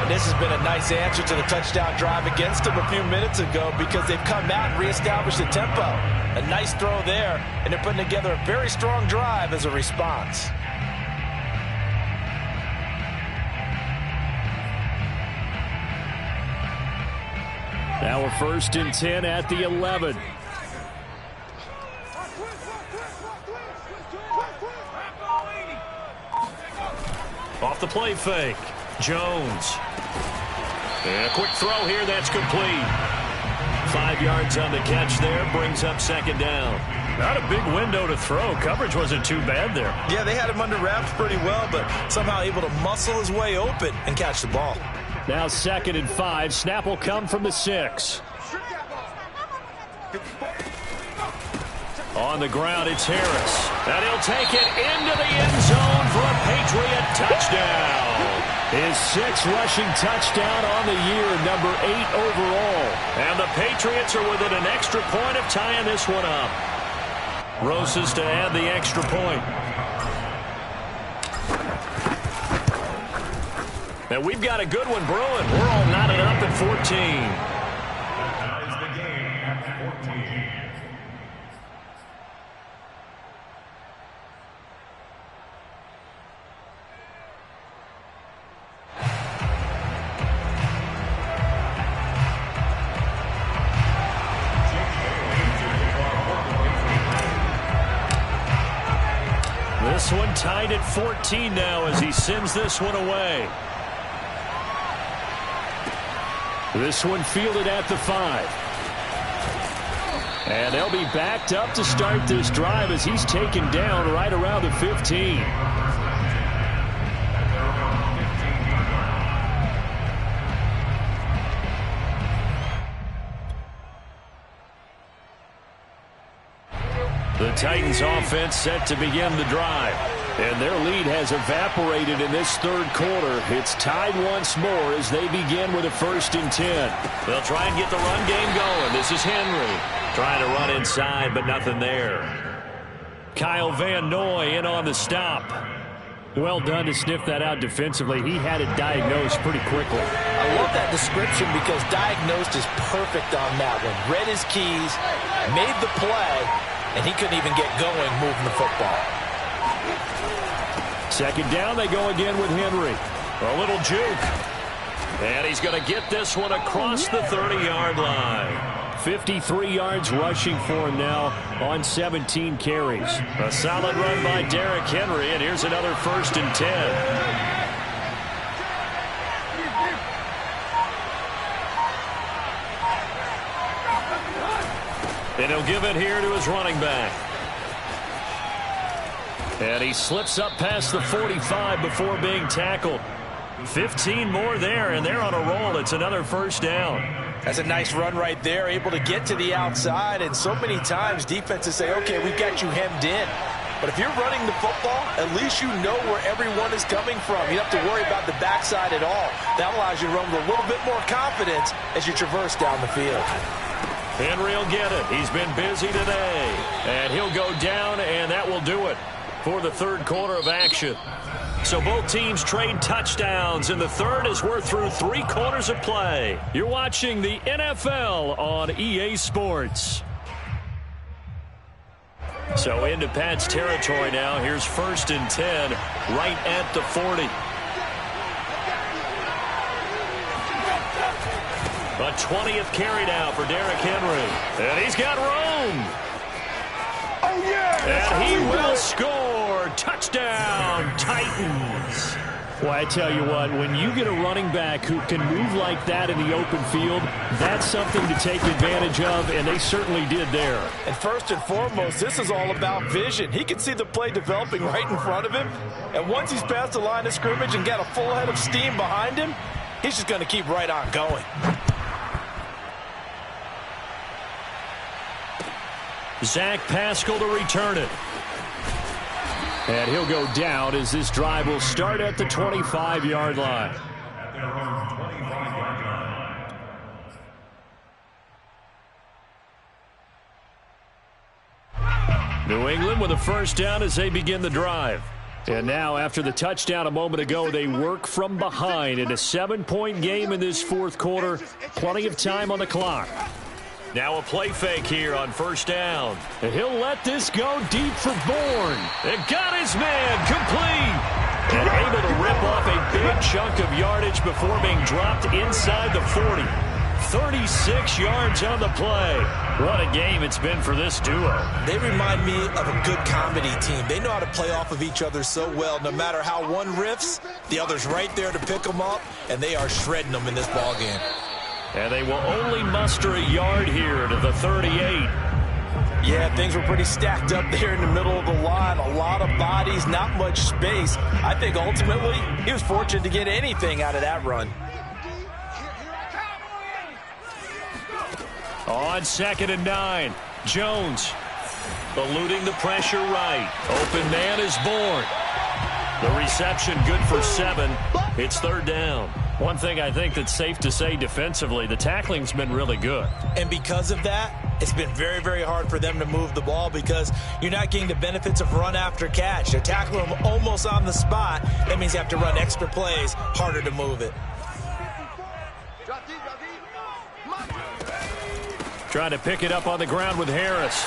This has been a nice answer to the touchdown drive against them a few minutes ago because they've come out and reestablished the tempo. A nice throw there, and they're putting together a very strong drive as a response. Now a 1st and 10 at the 11. Off the play fake. Jones. And a quick throw here. That's complete. 5 yards on the catch there. Brings up 2nd down. Not a big window to throw. Coverage wasn't too bad there. Yeah, they had him under wraps pretty well, but somehow able to muscle his way open and catch the ball. Now 2nd and 5. Snap will come from the 6. On the ground, it's Harris. And he'll take it into the end zone for a Patriot touchdown. His 6th rushing touchdown on the year, number 8 overall. And the Patriots are within an extra point of tying this one up. Rosas to add the extra point. And we've got a good one brewing. We're all knotted up at 14. That ties the game at 14. This one tied at 14 now as he sends this one away. This one fielded at the 5. And they'll be backed up to start this drive as he's taken down right around the 15. The Titans offense set to begin the drive. And their lead has evaporated in this 3rd quarter. It's tied once more as they begin with a 1st and 10. They'll try and get the run game going. This is Henry trying to run inside, but nothing there. Kyle Van Noy in on the stop. Well done to sniff that out defensively. He had it diagnosed pretty quickly. I love that description because diagnosed is perfect on that one. Read his keys, made the play, and he couldn't even get going moving the football. 2nd down, they go again with Henry. A little juke. And he's going to get this one across the 30-yard line. 53 yards rushing for him now on 17 carries. A solid run by Derrick Henry, and here's another 1st and 10. And he'll give it here to his running back. And he slips up past the 45 before being tackled. 15 more there, and they're on a roll. It's another 1st down. That's a nice run right there, able to get to the outside. And so many times defenses say, okay, we've got you hemmed in. But if you're running the football, at least you know where everyone is coming from. You don't have to worry about the backside at all. That allows you to run with a little bit more confidence as you traverse down the field. Henry will get it. He's been busy today. And he'll go down, and that will do it for the 3rd quarter of action. So both teams trade touchdowns in the 3rd as we're through 3 quarters of play. You're watching the NFL on EA Sports. So into Pat's territory now. Here's 1st and 10 right at the 40. A 20th carry now for Derrick Henry. And he's got room. Oh, yeah! And he will score. Touchdown, Titans. Well, I tell you what, when you get a running back who can move like that in the open field, that's something to take advantage of, and they certainly did there. And first and foremost, this is all about vision. He can see the play developing right in front of him, and once he's past the line of scrimmage and got a full head of steam behind him, he's just going to keep right on going. Zach Pascal to return it. And he'll go down as this drive will start at the 25-yard line. their own 25-yard line. New England with a first down as they begin the drive. And now, after the touchdown a moment ago, they work from behind in a 7-point game in this fourth quarter. Plenty of time on the clock. Now a play fake here on first down. And he'll let this go deep for Bourne. And got his man complete. And able to rip off a big chunk of yardage before being dropped inside the 40. 36 yards on the play. What a game it's been for this duo. They remind me of a good comedy team. They know how to play off of each other so well. No matter how one riffs, the other's right there to pick them up, and they are shredding them in this ball game. And they will only muster a yard here to the 38. Yeah, things were pretty stacked up there in the middle of the line. A lot of bodies, not much space. I think ultimately he was fortunate to get anything out of that run. On 2nd and 9, Jones eluding the pressure right. Open man is Bourne. The reception good for 7. It's third down. One thing I think that's safe to say defensively, the tackling's been really good. And because of that, it's been very, very hard for them to move the ball because you're not getting the benefits of run after catch. They're tackling them almost on the spot. That means you have to run extra plays, harder to move it. Trying to pick it up on the ground with Harris.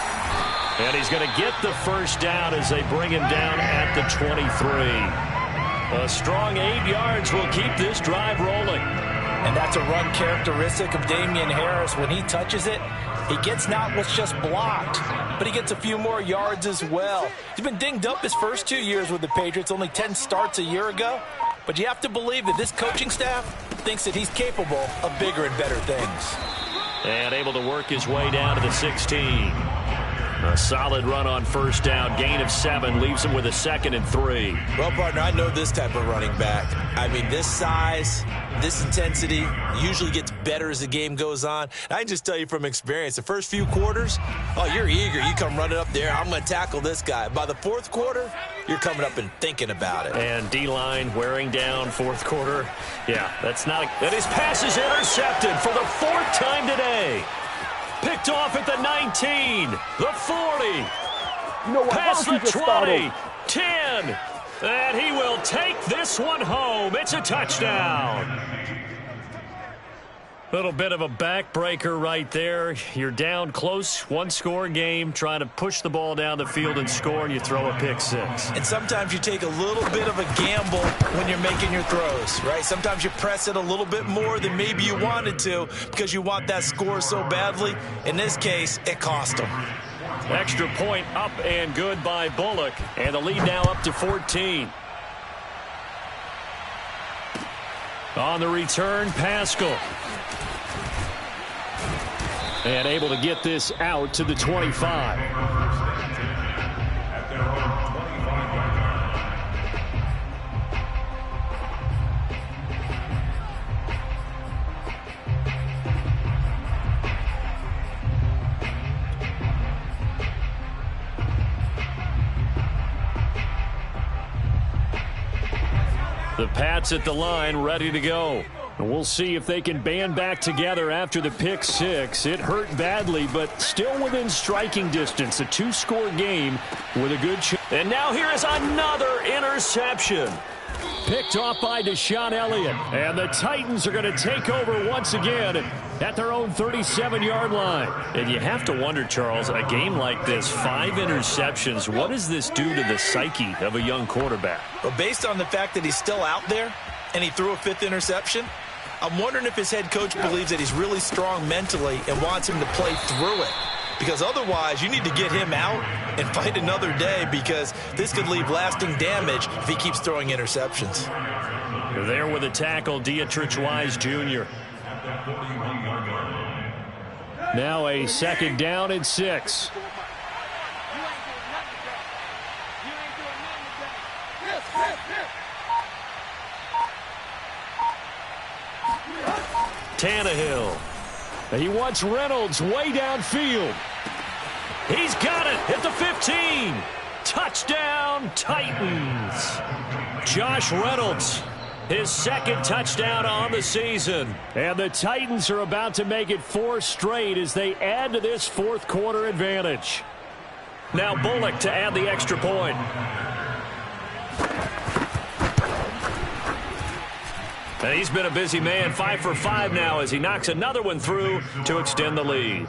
And he's going to get the first down as they bring him down at the 23. A strong 8 yards will keep this drive rolling. And that's a run characteristic of Damian Harris. When he touches it, he gets not what's just blocked, but he gets a few more yards as well. He's been dinged up his first 2 years with the Patriots, only 10 starts a year ago. But you have to believe that this coaching staff thinks that he's capable of bigger and better things. And able to work his way down to the 16. A solid run on first down. Gain of 7 leaves him with a 2nd and 3. Well, partner, I know this type of running back. I mean, this size, this intensity usually gets better as the game goes on. And I can just tell you from experience, the first few quarters, oh, you're eager. You come running up there, I'm going to tackle this guy. By the fourth quarter, you're coming up and thinking about it. And D-line wearing down fourth quarter. Yeah, that's not – and his pass is intercepted for the 4th time today. Picked off at the 19, the 40, you know what? past the 20, 10, and he will take this one home. It's a touchdown. Little bit of a backbreaker right there. You're down close, one-score game, trying to push the ball down the field and score, and you throw a pick six. And sometimes you take a little bit of a gamble when you're making your throws, right? Sometimes you press it a little bit more than maybe you wanted to because you want that score so badly. In this case, it cost them. Extra point up and good by Bullock, and the lead now up to 14. On the return, Pascal. And able to get this out to the 25. At their own 25-yard line. The Pats at the line, ready to go. And we'll see if they can band back together after the pick six. It hurt badly, but still within striking distance. A 2-score game with a good chance. And now here is another interception. Picked off by Deshaun Elliott. And the Titans are going to take over once again at their own 37-yard line. And you have to wonder, Charles, a game like this, 5 interceptions, what does this do to the psyche of a young quarterback? But based on the fact that he's still out there and he threw a 5th interception, I'm wondering if his head coach believes that he's really strong mentally and wants him to play through it. Because otherwise, you need to get him out and fight another day because this could leave lasting damage if he keeps throwing interceptions. There with a tackle, Dietrich Wise Jr. Now a 2nd down and 6. Tannehill. He wants Reynolds way downfield. He's got it at the 15. Touchdown, Titans. Josh Reynolds His second touchdown on the season. And the Titans are about to make it 4 straight as they add to this fourth quarter advantage. Now Bullock to add the extra point. And he's been a busy man, 5 for 5 now as he knocks another one through to extend the lead.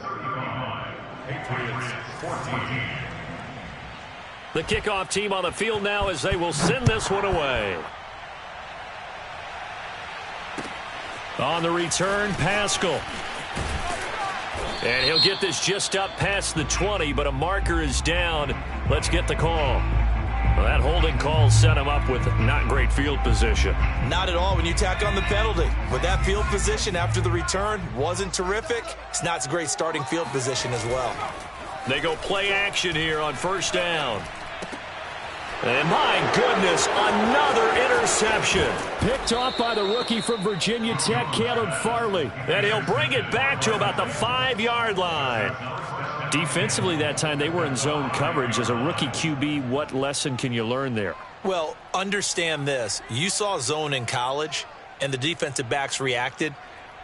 The kickoff team on the field now as they will send this one away. On the return, Pascal. And he'll get this just up past the 20, but a marker is down. Let's get the call. Well, that holding call set him up with not great field position. Not at all when you tack on the penalty. But that field position after the return wasn't terrific. It's not a great starting field position as well. They go play action here on first down. And my goodness, another interception. Picked off by the rookie from Virginia Tech, Caleb Farley. And he'll bring it back to about the 5-yard line. Defensively that time, they were in zone coverage. As a rookie QB, what lesson can you learn there? Well, understand this. You saw zone in college, and the defensive backs reacted,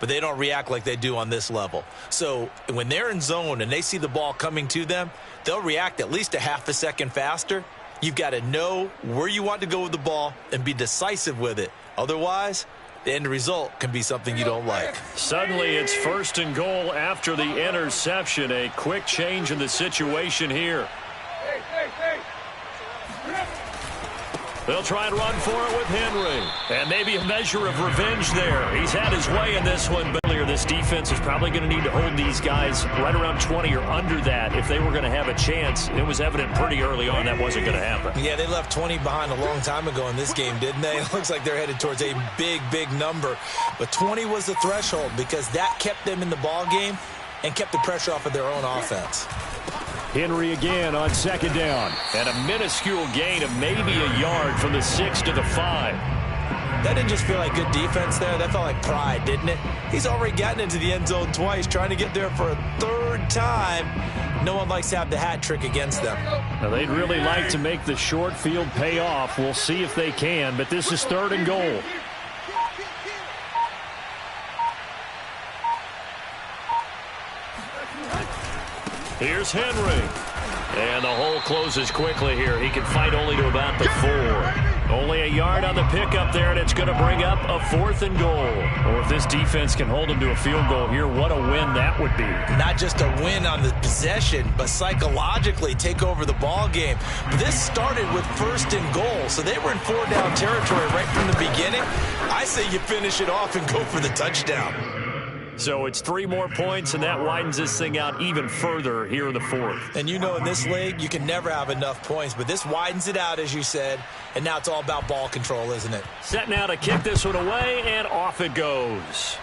but they don't react like they do on this level. So when they're in zone and they see the ball coming to them, they'll react at least a half a second faster. You've got to know where you want to go with the ball and be decisive with it. Otherwise, the end result can be something you don't like. Suddenly, it's 1st and goal after the interception. A quick change in the situation here. They'll try and run for it with Henry. And maybe a measure of revenge there. He's had his way in this one. But this defense is probably going to need to hold these guys right around 20 or under that if they were going to have a chance. It was evident pretty early on that wasn't going to happen. Yeah, they left 20 behind a long time ago in this game, didn't they? It looks like they're headed towards a big, big number. But 20 was the threshold because that kept them in the ball game and kept the pressure off of their own offense. Henry again on second down. And a minuscule gain of maybe a yard from the 6 to the 5. That didn't just feel like good defense there. That felt like pride, didn't it? He's already gotten into the end zone twice, trying to get there for a 3rd time. No one likes to have the hat trick against them. Now, they'd really like to make the short field pay off. We'll see if they can, but this is 3rd and goal. Here's Henry. And the hole closes quickly here. He can fight only to about the 4. Only a yard on the pickup there, and it's going to bring up a 4th and goal. Or if this defense can hold them to a field goal here, what a win that would be. Not just a win on the possession, but psychologically take over the ball game. But this started with 1st and goal, so they were in 4-down territory right from the beginning. I say you finish it off and go for the touchdown. So it's 3 more points, and that widens this thing out even further here in the 4th. And you know in this league, you can never have enough points, but this widens it out, as you said, and now it's all about ball control, isn't it? Set now to kick this one away, and off it goes.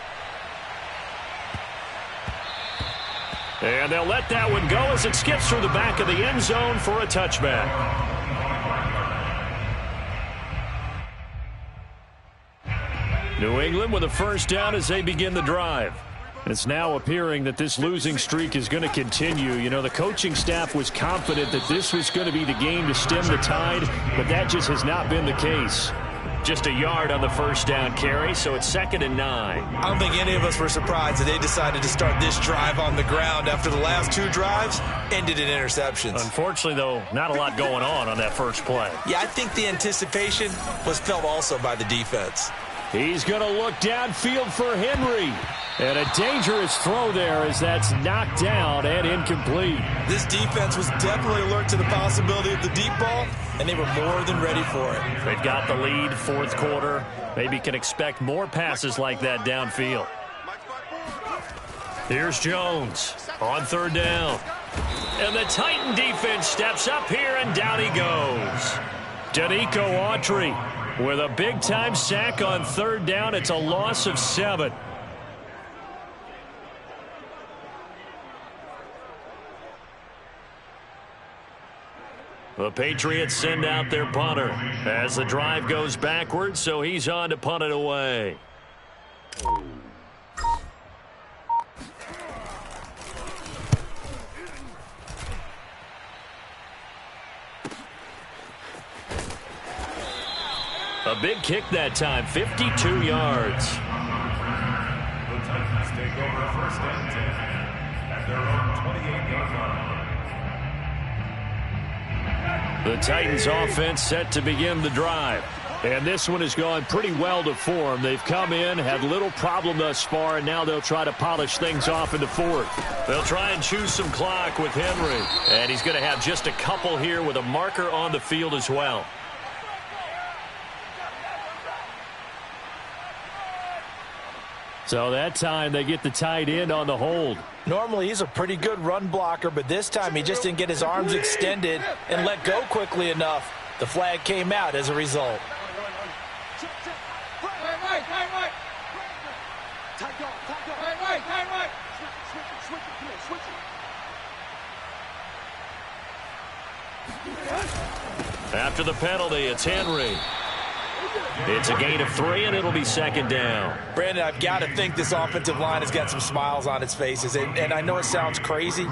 And they'll let that one go as it skips through the back of the end zone for a touchback. New England with a 1st down as they begin the drive. It's now appearing that this losing streak is going to continue. You know, the coaching staff was confident that this was going to be the game to stem the tide, but that just has not been the case. Just a yard on the 1st down carry, so it's 2nd and 9. I don't think any of us were surprised that they decided to start this drive on the ground after the last 2 drives ended in interceptions. Unfortunately, though, not a lot going on that first play. Yeah, I think the anticipation was felt also by the defense. He's going to look downfield for Henry. And a dangerous throw there as that's knocked down and incomplete. This defense was definitely alert to the possibility of the deep ball, and they were more than ready for it. They've got the lead, 4th quarter. Maybe can expect more passes like that downfield. Here's Jones on 3rd down. And the Titan defense steps up here, and down he goes. Danico Autry with a big-time sack on 3rd down. It's a loss of 7. The Patriots send out their punter as the drive goes backwards, so he's on to punt it away. A big kick that time, 52 yards. The Titans take over first and 10 at their own 28-yard line. The Titans offense set to begin the drive. And this one has gone pretty well to form. They've come in, had little problem thus far, and now they'll try to polish things off in the fourth. They'll try and choose some clock with Henry. And he's going to have just a couple here with a marker on the field as well. So that time they get the tight end on the hold. Normally he's a pretty good run blocker, but this time he just didn't get his arms extended and let go quickly enough. The flag came out as a result. After the penalty, it's Henry. It's a gain of 3, and it'll be second down. Brandon, I've got to think this offensive line has got some smiles on its faces. And I know it sounds crazy,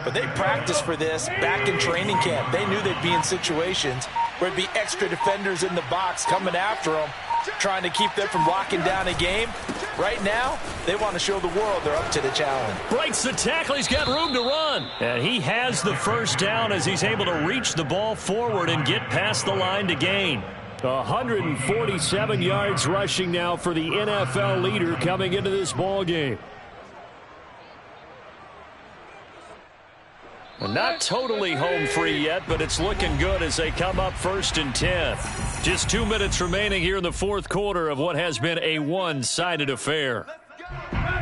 but they practiced for this back in training camp. They knew they'd be in situations where it'd be extra defenders in the box coming after them, trying to keep them from locking down a game. Right now, they want to show the world they're up to the challenge. Breaks the tackle. He's got room to run. And he has the first down as he's able to reach the ball forward and get past the line to gain. 147 yards rushing now for the NFL leader coming into this ball game. Not totally home free yet, but it's looking good as they come up first and 10. Just 2 minutes remaining here in the fourth quarter of what has been a one-sided affair.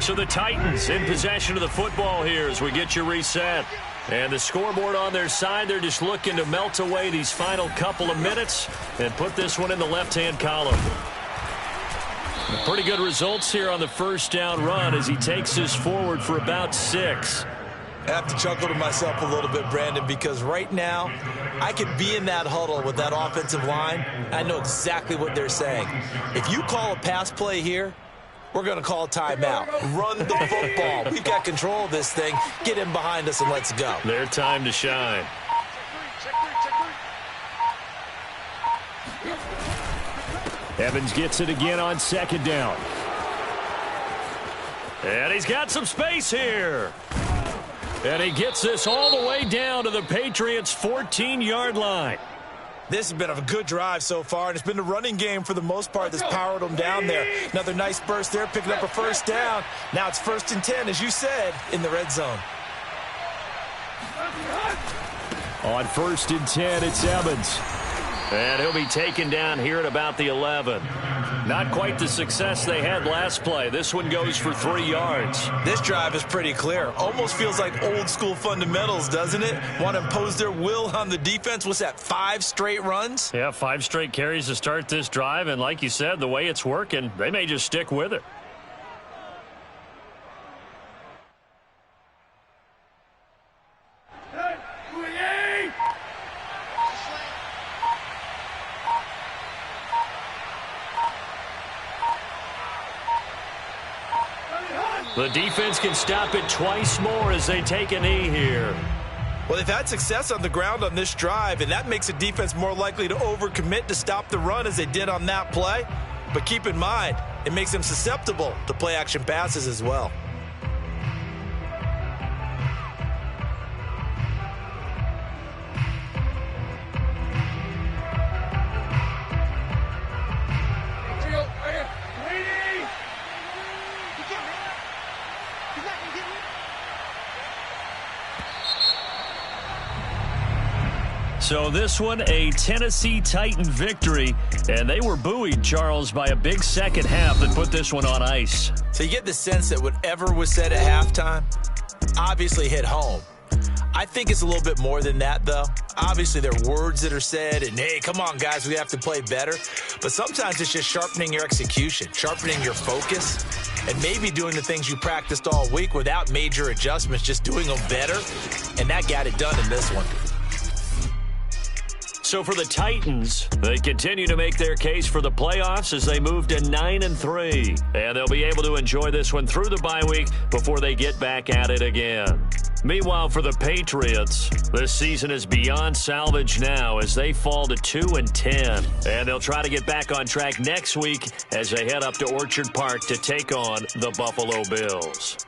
So the Titans in possession of the football here as we get you reset. And the scoreboard on their side, they're just looking to melt away these final couple of minutes and put this one in the left-hand column. Pretty good results here on the first down run as he takes this forward for about 6. I have to chuckle to myself a little bit, Brandon, because right now I could be in that huddle with that offensive line. I know exactly what they're saying. If you call a pass play here, we're going to call a timeout. Run the football. We've got control of this thing. Get in behind us and let's go. Their time to shine. Evans gets it again on second down. And he's got some space here. And he gets this all the way down to the Patriots' 14-yard line. This has been a good drive so far, and it's been the running game for the most part that's powered them down there. Another nice burst there, picking up a first down. Now it's first and 10, as you said, in the red zone. On first and 10, it's Evans. And he'll be taken down here at about the 11. Not quite the success they had last play. This one goes for 3 yards. This drive is pretty clear. Almost feels like old school fundamentals, doesn't it? Want to impose their will on the defense. What's that, 5 straight runs? Yeah, 5 straight carries to start this drive. And like you said, the way it's working, they may just stick with it. The defense can stop it twice more as they take a knee here. Well, they've had success on the ground on this drive, and that makes the defense more likely to overcommit to stop the run as they did on that play. But keep in mind, it makes them susceptible to play-action passes as well. So this one, a Tennessee Titan victory, and they were buoyed, Charles, by a big second half that put this one on ice. So you get the sense that whatever was said at halftime obviously hit home. I think it's a little bit more than that, though. Obviously, there are words that are said, and, hey, come on, guys, we have to play better. But sometimes it's just sharpening your execution, sharpening your focus, and maybe doing the things you practiced all week without major adjustments, just doing them better, and that got it done in this one. So for the Titans, they continue to make their case for the playoffs as they move to 9-3. And they'll be able to enjoy this one through the bye week before they get back at it again. Meanwhile, for the Patriots, this season is beyond salvage now as they fall to 2-10. And they'll try to get back on track next week as they head up to Orchard Park to take on the Buffalo Bills.